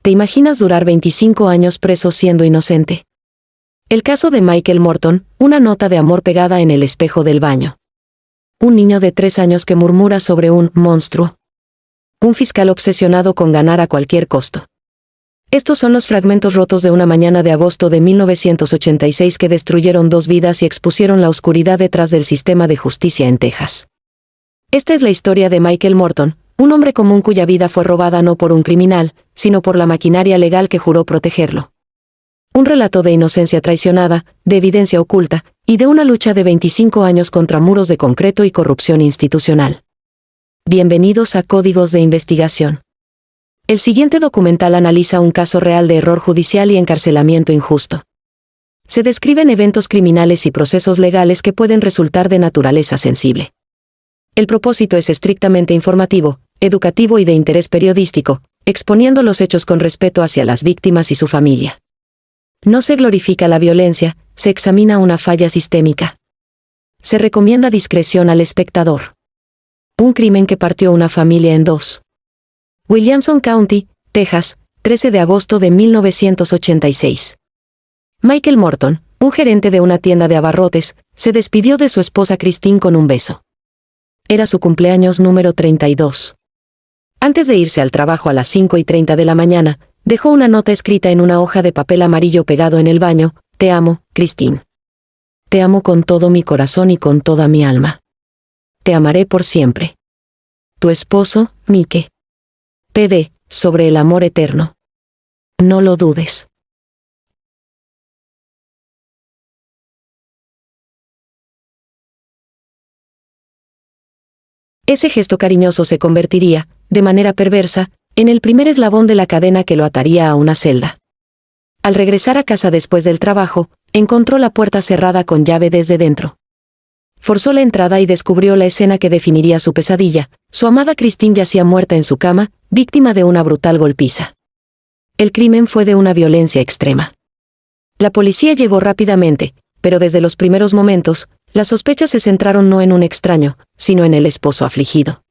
¿Te imaginas durar 25 años preso siendo inocente? El caso de Michael Morton, una nota de amor pegada en el espejo del baño. Un niño de 3 años que murmura sobre un monstruo. Un fiscal obsesionado con ganar a cualquier costo. Estos son los fragmentos rotos de una mañana de agosto de 1986 que destruyeron 2 vidas y expusieron la oscuridad detrás del sistema de justicia en Texas. Esta es la historia de Michael Morton, un hombre común cuya vida fue robada no por un criminal, sino por la maquinaria legal que juró protegerlo. Un relato de inocencia traicionada, de evidencia oculta, y de una lucha de 25 años contra muros de concreto y corrupción institucional. Bienvenidos a Códigos de Investigación. El siguiente documental analiza un caso real de error judicial y encarcelamiento injusto. Se describen eventos criminales y procesos legales que pueden resultar de naturaleza sensible. El propósito es estrictamente informativo, educativo y de interés periodístico, exponiendo los hechos con respeto hacia las víctimas y su familia. No se glorifica la violencia, se examina una falla sistémica. Se recomienda discreción al espectador. Un crimen que partió una familia en 2. Williamson County, Texas, 13 de agosto de 1986. Michael Morton, un gerente de una tienda de abarrotes, se despidió de su esposa Christine con un beso. Era su cumpleaños número 32. Antes de irse al trabajo a las 5:30 de la mañana, dejó una nota escrita en una hoja de papel amarillo pegado en el baño: «Te amo, Christine. Te amo con todo mi corazón y con toda mi alma. Te amaré por siempre. Tu esposo, Mike. PD, sobre el amor eterno. No lo dudes». Ese gesto cariñoso se convertiría, de manera perversa, en el primer eslabón de la cadena que lo ataría a una celda. Al regresar a casa después del trabajo, encontró la puerta cerrada con llave desde dentro. Forzó la entrada y descubrió la escena que definiría su pesadilla: su amada Christine yacía muerta en su cama, víctima de una brutal golpiza. El crimen fue de una violencia extrema. La policía llegó rápidamente, pero desde los primeros momentos, las sospechas se centraron no en un extraño, sino en el esposo afligido.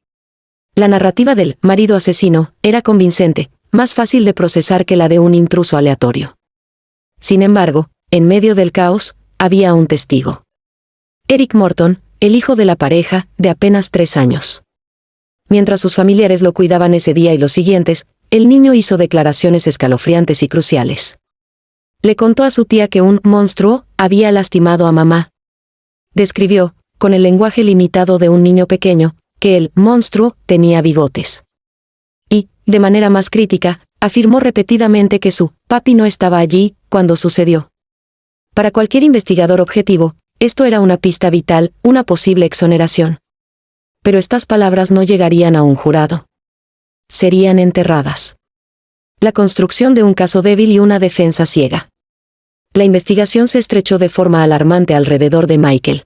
La narrativa del marido asesino era convincente, más fácil de procesar que la de un intruso aleatorio. Sin embargo, en medio del caos, había un testigo. Eric Morton, el hijo de la pareja, de apenas 3 años. Mientras sus familiares lo cuidaban ese día y los siguientes, el niño hizo declaraciones escalofriantes y cruciales. Le contó a su tía que un monstruo había lastimado a mamá. Describió, con el lenguaje limitado de un niño pequeño, que el monstruo tenía bigotes. Y, de manera más crítica, afirmó repetidamente que su papi no estaba allí cuando sucedió. Para cualquier investigador objetivo, esto era una pista vital, una posible exoneración. Pero estas palabras no llegarían a un jurado. Serían enterradas. La construcción de un caso débil y una defensa ciega. La investigación se estrechó de forma alarmante alrededor de Michael.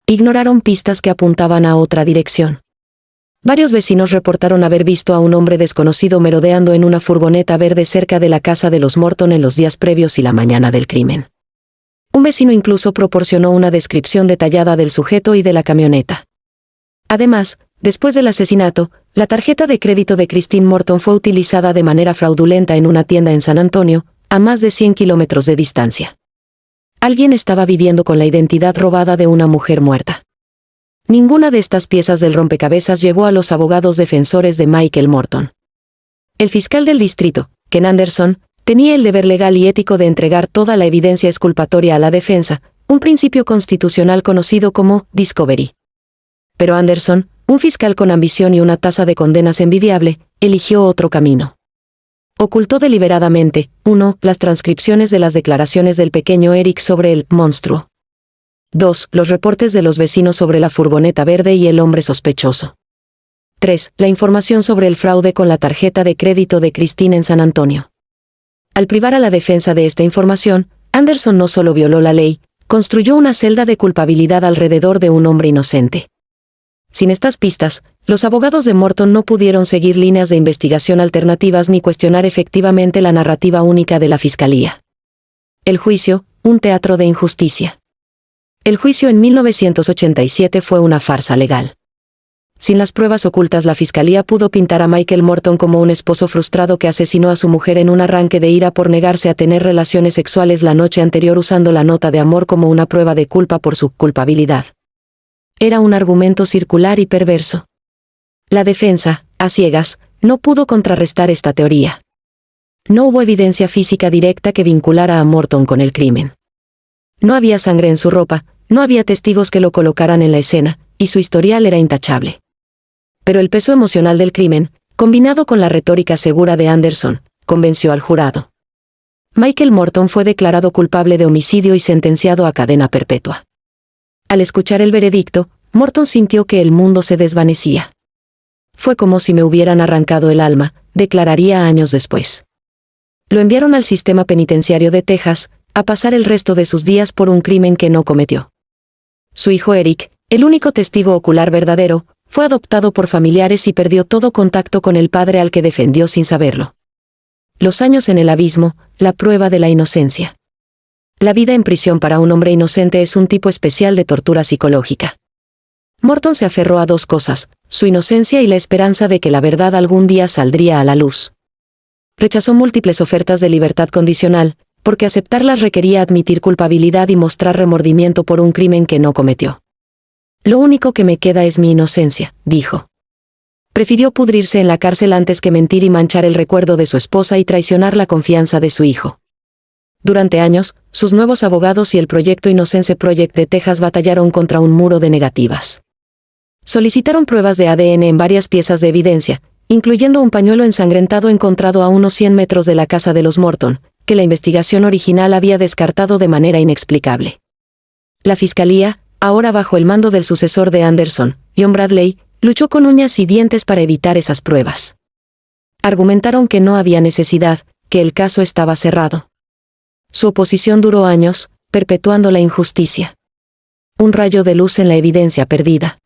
Ignoraron pistas que apuntaban a otra dirección. Varios vecinos reportaron haber visto a un hombre desconocido merodeando en una furgoneta verde cerca de la casa de los Morton en los días previos y la mañana del crimen. Un vecino incluso proporcionó una descripción detallada del sujeto y de la camioneta. Además, después del asesinato, la tarjeta de crédito de Christine Morton fue utilizada de manera fraudulenta en una tienda en San Antonio, a más de 100 kilómetros de distancia. Alguien estaba viviendo con la identidad robada de una mujer muerta. Ninguna de estas piezas del rompecabezas llegó a los abogados defensores de Michael Morton. El fiscal del distrito, Ken Anderson, tenía el deber legal y ético de entregar toda la evidencia exculpatoria a la defensa, un principio constitucional conocido como discovery. Pero Anderson, un fiscal con ambición y una tasa de condenas envidiable, eligió otro camino. Ocultó deliberadamente, 1. Las transcripciones de las declaraciones del pequeño Eric sobre el monstruo. 2. Los reportes de los vecinos sobre la furgoneta verde y el hombre sospechoso. 3. La información sobre el fraude con la tarjeta de crédito de Christine en San Antonio. Al privar a la defensa de esta información, Anderson no solo violó la ley, construyó una celda de culpabilidad alrededor de un hombre inocente. Sin estas pistas, los abogados de Morton no pudieron seguir líneas de investigación alternativas ni cuestionar efectivamente la narrativa única de la fiscalía. El juicio, un teatro de injusticia. El juicio en 1987 fue una farsa legal. sin las pruebas ocultas la fiscalía pudo pintar a Michael Morton como un esposo frustrado que asesinó a su mujer en un arranque de ira por negarse a tener relaciones sexuales la noche anterior usando la nota de amor como una prueba de culpa por su culpabilidad. Era un argumento circular y perverso. La defensa, a ciegas, no pudo contrarrestar esta teoría. No hubo evidencia física directa que vinculara a Morton con el crimen. No había sangre en su ropa, no había testigos que lo colocaran en la escena, y su historial era intachable. Pero el peso emocional del crimen, combinado con la retórica segura de Anderson, convenció al jurado. Michael Morton fue declarado culpable de homicidio y sentenciado a cadena perpetua. Al escuchar el veredicto, Morton sintió que el mundo se desvanecía. Fue como si me hubieran arrancado el alma, declararía años después. Lo enviaron al sistema penitenciario de Texas, a pasar el resto de sus días por un crimen que no cometió. Su hijo Eric, el único testigo ocular verdadero, fue adoptado por familiares y perdió todo contacto con el padre al que defendió sin saberlo. Los años en el abismo, la prueba de la inocencia. La vida en prisión para un hombre inocente es un tipo especial de tortura psicológica. Morton se aferró a dos cosas, su inocencia y la esperanza de que la verdad algún día saldría a la luz. Rechazó múltiples ofertas de libertad condicional, porque aceptarlas requería admitir culpabilidad y mostrar remordimiento por un crimen que no cometió. Lo único que me queda es mi inocencia, dijo. Prefirió pudrirse en la cárcel antes que mentir y manchar el recuerdo de su esposa y traicionar la confianza de su hijo. Durante años, sus nuevos abogados y el Proyecto Innocence Project de Texas batallaron contra un muro de negativas. Solicitaron pruebas de ADN en varias piezas de evidencia, incluyendo un pañuelo ensangrentado encontrado a unos 100 metros de la casa de los Morton, que la investigación original había descartado de manera inexplicable. La fiscalía, ahora bajo el mando del sucesor de Anderson, John Bradley, luchó con uñas y dientes para evitar esas pruebas. Argumentaron que no había necesidad, que el caso estaba cerrado. Su oposición duró años, perpetuando la injusticia. Un rayo de luz en la evidencia perdida.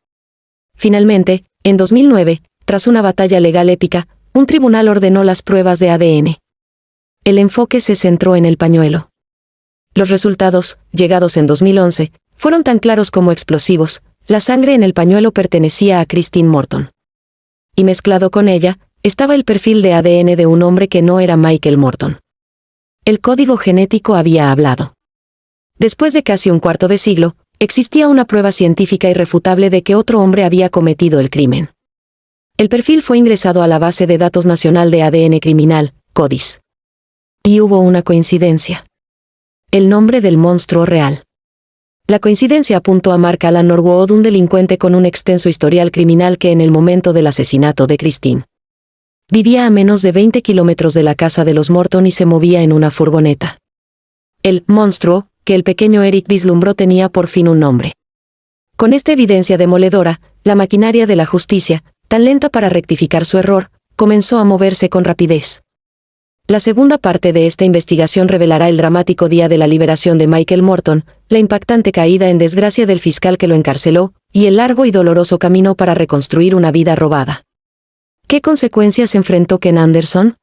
Finalmente, en 2009, tras una batalla legal épica, un tribunal ordenó las pruebas de ADN. El enfoque se centró en el pañuelo. Los resultados, llegados en 2011, fueron tan claros como explosivos. La sangre en el pañuelo pertenecía a Christine Morton. Y mezclado con ella, estaba el perfil de ADN de un hombre que no era Michael Morton. El código genético había hablado. Después de casi un cuarto de siglo, existía una prueba científica irrefutable de que otro hombre había cometido el crimen. El perfil fue ingresado a la base de datos nacional de ADN criminal, CODIS. Y hubo una coincidencia. El nombre del monstruo real. La coincidencia apuntó a Mark Alan Norwood, un delincuente con un extenso historial criminal que en el momento del asesinato de Christine vivía a menos de 20 kilómetros de la casa de los Morton y se movía en una furgoneta. El monstruo, que el pequeño Eric vislumbró, tenía por fin un nombre. Con esta evidencia demoledora, la maquinaria de la justicia, tan lenta para rectificar su error, comenzó a moverse con rapidez. La segunda parte de esta investigación revelará el dramático día de la liberación de Michael Morton, la impactante caída en desgracia del fiscal que lo encarceló, y el largo y doloroso camino para reconstruir una vida robada. ¿Qué consecuencias enfrentó Ken Anderson?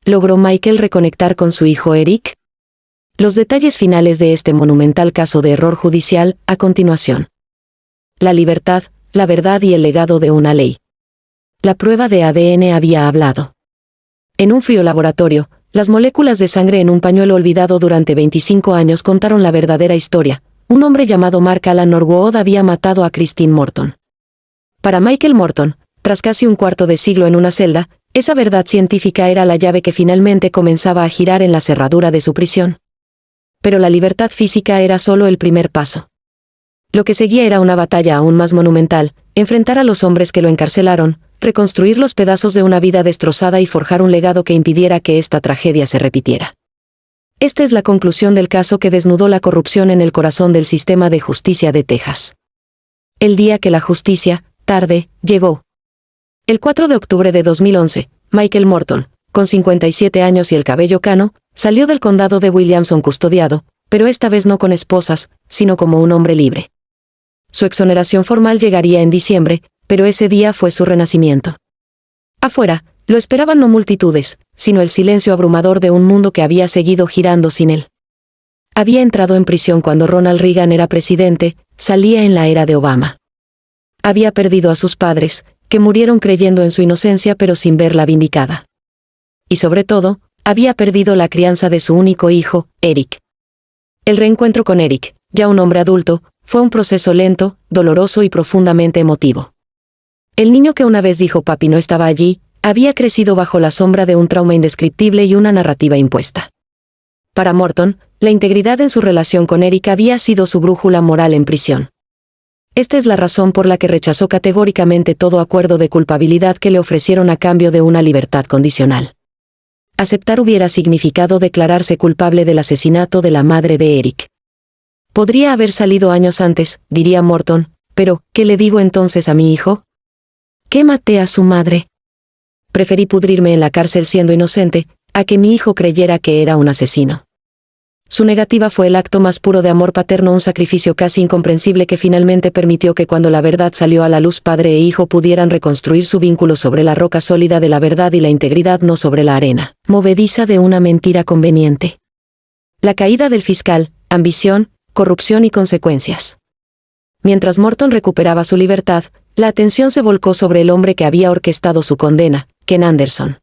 ¿Logró Michael reconectar con su hijo Eric? Los detalles finales de este monumental caso de error judicial, a continuación. La libertad, la verdad y el legado de una ley. La prueba de ADN había hablado. En un frío laboratorio, las moléculas de sangre en un pañuelo olvidado durante 25 años contaron la verdadera historia. Un hombre llamado Mark Alan Norwood había matado a Christine Morton. Para Michael Morton, tras casi un cuarto de siglo en una celda, esa verdad científica era la llave que finalmente comenzaba a girar en la cerradura de su prisión. Pero la libertad física era solo el primer paso. Lo que seguía era una batalla aún más monumental, enfrentar a los hombres que lo encarcelaron, reconstruir los pedazos de una vida destrozada y forjar un legado que impidiera que esta tragedia se repitiera. Esta es la conclusión del caso que desnudó la corrupción en el corazón del sistema de justicia de Texas. El día que la justicia, tarde, llegó. El 4 de octubre de 2011, Michael Morton, con 57 años y el cabello cano, salió del condado de Williamson custodiado, pero esta vez no con esposas, sino como un hombre libre. Su exoneración formal llegaría en diciembre, pero ese día fue su renacimiento. Afuera, lo esperaban no multitudes, sino el silencio abrumador de un mundo que había seguido girando sin él. Había entrado en prisión cuando Ronald Reagan era presidente, salía en la era de Obama. Había perdido a sus padres, que murieron creyendo en su inocencia pero sin verla vindicada. Y sobre todo, había perdido la crianza de su único hijo, Eric. El reencuentro con Eric, ya un hombre adulto, fue un proceso lento, doloroso y profundamente emotivo. El niño que una vez dijo papi no estaba allí, había crecido bajo la sombra de un trauma indescriptible y una narrativa impuesta. Para Morton, la integridad en su relación con Eric había sido su brújula moral en prisión. Esta es la razón por la que rechazó categóricamente todo acuerdo de culpabilidad que le ofrecieron a cambio de una libertad condicional. Aceptar hubiera significado declararse culpable del asesinato de la madre de Eric. Podría haber salido años antes, diría Morton, pero, ¿qué le digo entonces a mi hijo? ¿Qué maté a su madre? Preferí pudrirme en la cárcel siendo inocente, a que mi hijo creyera que era un asesino. Su negativa fue el acto más puro de amor paterno, un sacrificio casi incomprensible que finalmente permitió que cuando la verdad salió a la luz padre e hijo pudieran reconstruir su vínculo sobre la roca sólida de la verdad y la integridad, no sobre la arena movediza de una mentira conveniente. La caída del fiscal, ambición, corrupción y consecuencias. Mientras Morton recuperaba su libertad, la atención se volcó sobre el hombre que había orquestado su condena, Ken Anderson.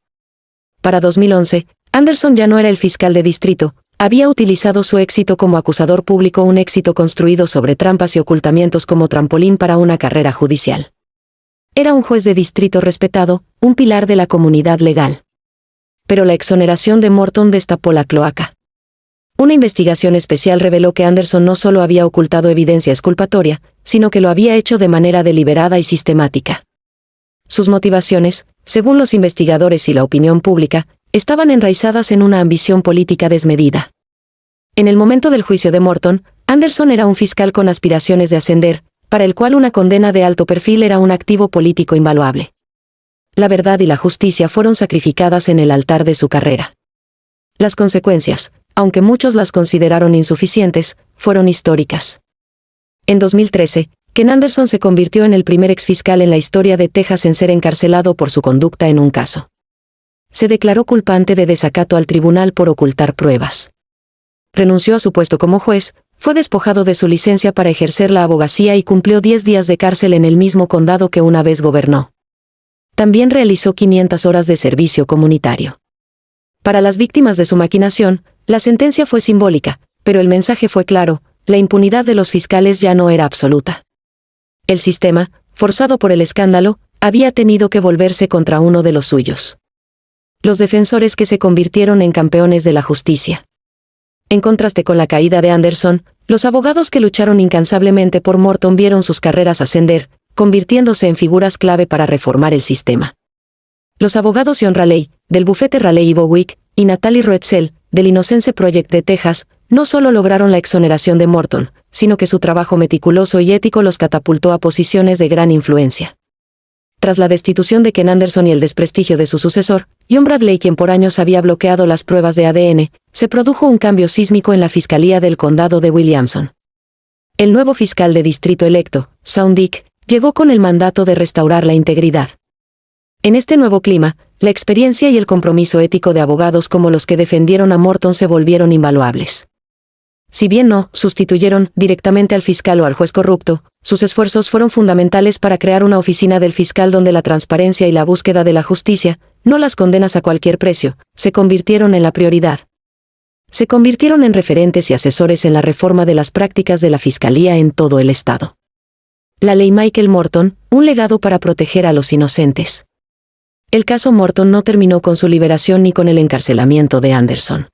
Para 2011, Anderson ya no era el fiscal de distrito. Había utilizado su éxito como acusador público, un éxito construido sobre trampas y ocultamientos, como trampolín para una carrera judicial. Era un juez de distrito respetado, un pilar de la comunidad legal. Pero la exoneración de Morton destapó la cloaca. Una investigación especial reveló que Anderson no solo había ocultado evidencia exculpatoria, sino que lo había hecho de manera deliberada y sistemática. Sus motivaciones, según los investigadores y la opinión pública, estaban enraizadas en una ambición política desmedida. En el momento del juicio de Morton, Anderson era un fiscal con aspiraciones de ascender, para el cual una condena de alto perfil era un activo político invaluable. La verdad y la justicia fueron sacrificadas en el altar de su carrera. Las consecuencias, aunque muchos las consideraron insuficientes, fueron históricas. En 2013, Ken Anderson se convirtió en el primer exfiscal en la historia de Texas en ser encarcelado por su conducta en un caso. Se declaró culpable de desacato al tribunal por ocultar pruebas. Renunció a su puesto como juez, fue despojado de su licencia para ejercer la abogacía y cumplió 10 días de cárcel en el mismo condado que una vez gobernó. También realizó 500 horas de servicio comunitario. Para las víctimas de su maquinación, la sentencia fue simbólica, pero el mensaje fue claro: la impunidad de los fiscales ya no era absoluta. El sistema, forzado por el escándalo, había tenido que volverse contra uno de los suyos. Los defensores que se convirtieron en campeones de la justicia. En contraste con la caída de Anderson, los abogados que lucharon incansablemente por Morton vieron sus carreras ascender, convirtiéndose en figuras clave para reformar el sistema. Los abogados John Raleigh, del bufete Raleigh y Bowick, y Natalie Roetzel, del Innocence Project de Texas, no solo lograron la exoneración de Morton, sino que su trabajo meticuloso y ético los catapultó a posiciones de gran influencia. Tras la destitución de Ken Anderson y el desprestigio de su sucesor, John Bradley, quien por años había bloqueado las pruebas de ADN, se produjo un cambio sísmico en la Fiscalía del Condado de Williamson. El nuevo fiscal de distrito electo, Shaun Dick, llegó con el mandato de restaurar la integridad. En este nuevo clima, la experiencia y el compromiso ético de abogados como los que defendieron a Morton se volvieron invaluables. Si bien no sustituyeron directamente al fiscal o al juez corrupto, sus esfuerzos fueron fundamentales para crear una oficina del fiscal donde la transparencia y la búsqueda de la justicia, no las condenas a cualquier precio, se convirtieron en la prioridad. Se convirtieron en referentes y asesores en la reforma de las prácticas de la fiscalía en todo el estado. La ley Michael Morton, un legado para proteger a los inocentes. El caso Morton no terminó con su liberación ni con el encarcelamiento de Anderson.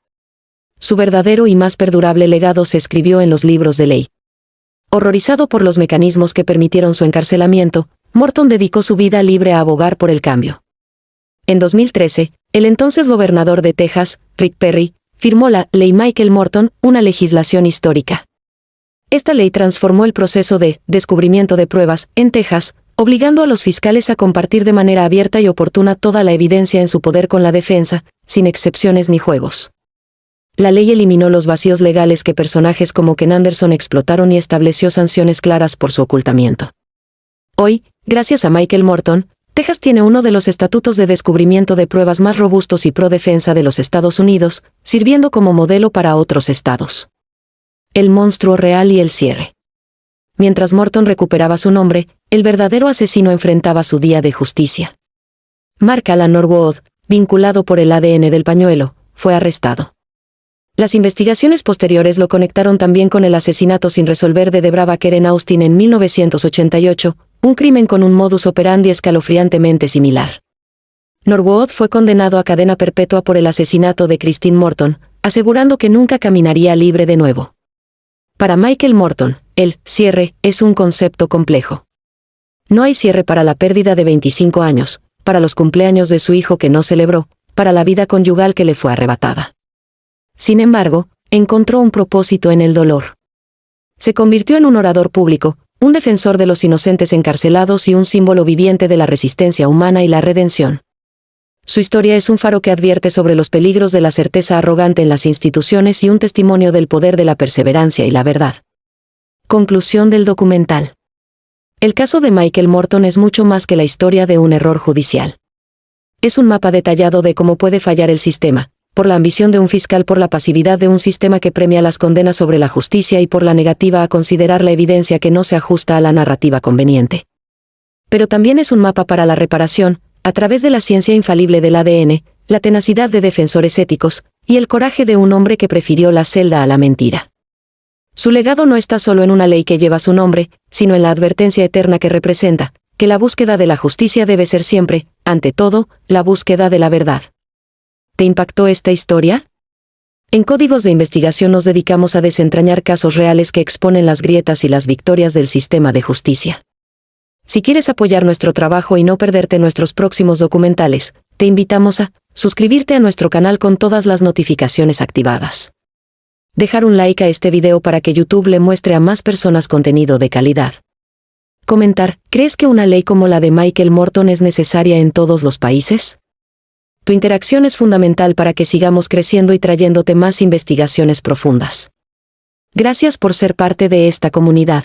Su verdadero y más perdurable legado se escribió en los libros de ley. Horrorizado por los mecanismos que permitieron su encarcelamiento, Morton dedicó su vida libre a abogar por el cambio. En 2013, el entonces gobernador de Texas, Rick Perry, firmó la Ley Michael Morton, una legislación histórica. Esta ley transformó el proceso de descubrimiento de pruebas en Texas, obligando a los fiscales a compartir de manera abierta y oportuna toda la evidencia en su poder con la defensa, sin excepciones ni juegos. La ley eliminó los vacíos legales que personajes como Ken Anderson explotaron y estableció sanciones claras por su ocultamiento. Hoy, gracias a Michael Morton, Texas tiene uno de los estatutos de descubrimiento de pruebas más robustos y pro defensa de los Estados Unidos, sirviendo como modelo para otros estados. El monstruo real y el cierre. Mientras Morton recuperaba su nombre, el verdadero asesino enfrentaba su día de justicia. Mark Alan Norwood, vinculado por el ADN del pañuelo, fue arrestado. Las investigaciones posteriores lo conectaron también con el asesinato sin resolver de Debra Baker en Austin en 1988, un crimen con un modus operandi escalofriantemente similar. Norwood fue condenado a cadena perpetua por el asesinato de Christine Morton, asegurando que nunca caminaría libre de nuevo. Para Michael Morton, el cierre es un concepto complejo. No hay cierre para la pérdida de 25 años, para los cumpleaños de su hijo que no celebró, para la vida conyugal que le fue arrebatada. Sin embargo, encontró un propósito en el dolor. Se convirtió en un orador público, un defensor de los inocentes encarcelados y un símbolo viviente de la resistencia humana y la redención. Su historia es un faro que advierte sobre los peligros de la certeza arrogante en las instituciones y un testimonio del poder de la perseverancia y la verdad. Conclusión del documental. El caso de Michael Morton es mucho más que la historia de un error judicial. Es un mapa detallado de cómo puede fallar el sistema, por la ambición de un fiscal, por la pasividad de un sistema que premia las condenas sobre la justicia y por la negativa a considerar la evidencia que no se ajusta a la narrativa conveniente. Pero también es un mapa para la reparación, a través de la ciencia infalible del ADN, la tenacidad de defensores éticos, y el coraje de un hombre que prefirió la celda a la mentira. Su legado no está solo en una ley que lleva su nombre, sino en la advertencia eterna que representa, que la búsqueda de la justicia debe ser siempre, ante todo, la búsqueda de la verdad. ¿Te impactó esta historia? En Códigos de Investigación nos dedicamos a desentrañar casos reales que exponen las grietas y las victorias del sistema de justicia. Si quieres apoyar nuestro trabajo y no perderte nuestros próximos documentales, te invitamos a suscribirte a nuestro canal con todas las notificaciones activadas. Dejar un like a este video para que YouTube le muestre a más personas contenido de calidad. Comentar, ¿crees que una ley como la de Michael Morton es necesaria en todos los países? Tu interacción es fundamental para que sigamos creciendo y trayéndote más investigaciones profundas. Gracias por ser parte de esta comunidad.